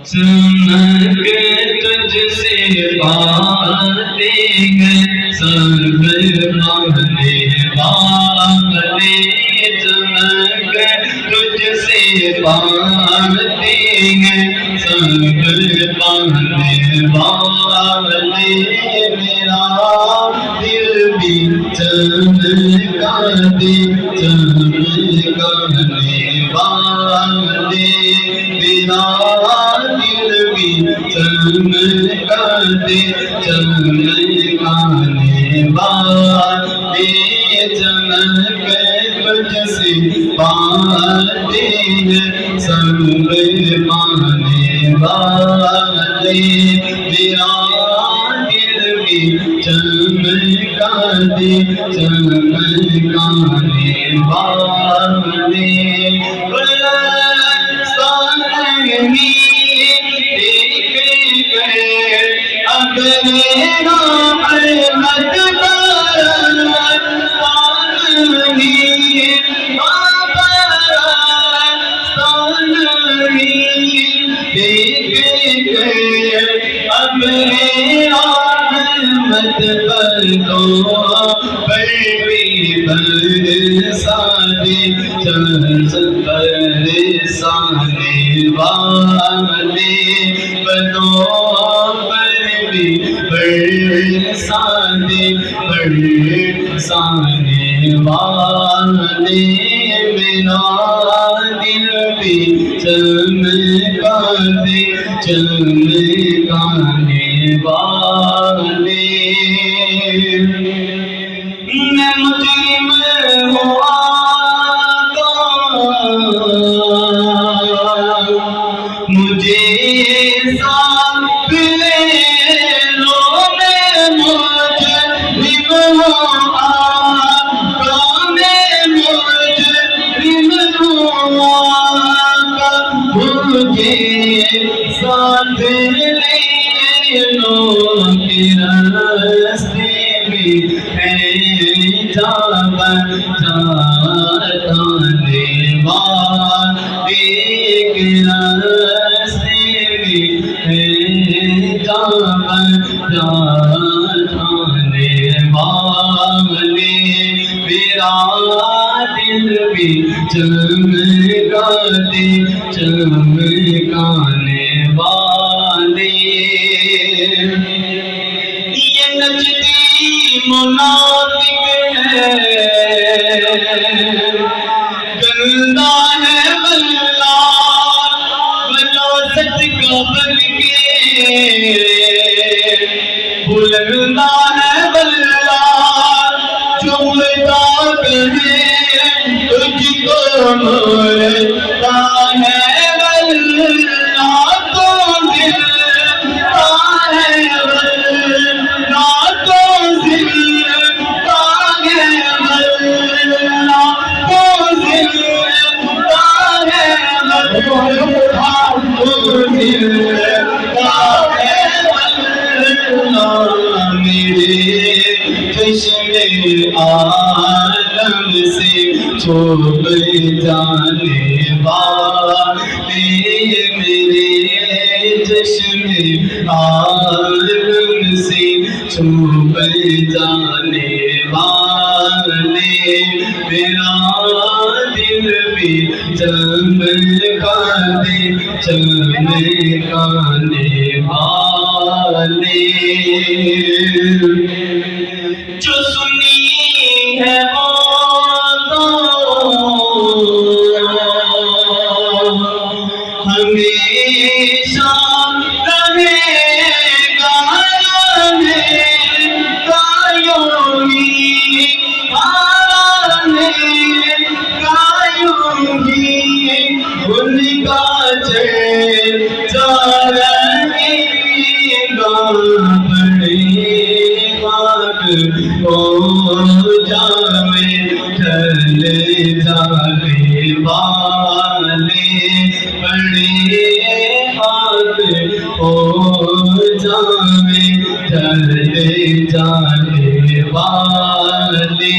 چمک تجھ سے پاتے ہیں سب مانے والے، چمک تجھ سے پاتے ہیں سب مانے والے، میرا دل بھی چمکا دے چمکانے والے، میرا دل بھی چمکا دے چمکانے والے، چمک تجھ سے پاتے ہیں سب مانے والے، میرا دل بھی چمکا دے چمکانے والے، برسانے والے، بدوں پر بھی برسانے والے، میرا دل بھی چمکا دے چمکانے والے، میں مجرم ہوا مجھے ساتھ لے لو، میں مجرم ہوا میں مجرم ہوا، مجھے ساتھ لے لو کہ راستے میں ہے جا بچانے والے، کہ راستے میں ہے جا بچانے والے، میرا دل بھی چمکا دے چمکانے والے، یہ نجدی منافق ہے گندا ہے بلا سچ کا بن کے، بلندا ہے بلا چمتا کہے تجھ کو مولتا ہے بلا تو دلتا ہے بلا تو دلتا ہے بلا تو دلتا ہے بلا تو دلتا ہے بلا، میرے چشم عالم سے چھپ جانے والے، میرے چشم عالم سے چھپ جانے والے، میرا دل بھی چمکا دے چمکانے والے، جو سنی ہے ہمیشہ رہے گا ان کا چرچا رہے گا، بڑے پاک ہو جاوے ڈھل جانے والے، بڑے پاک ہو جاوے ڈھل جانے والے،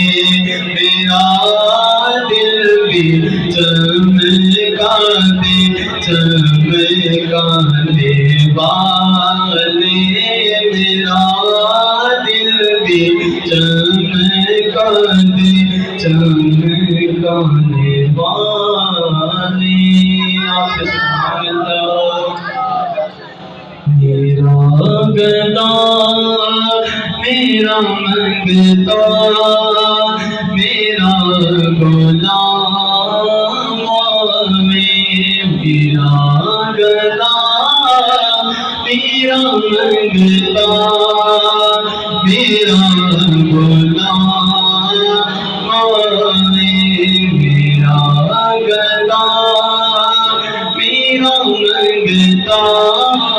میرا دل بھی چمکا دے چمکانے جانے والے میرا دل بھی چمکانے چمکانے والے آپ سبحان اللہ میرا گدا میرا منگتا میرا غلام میرا گدا میرا منگتا میرا غلام میرا گدا میرا منگتا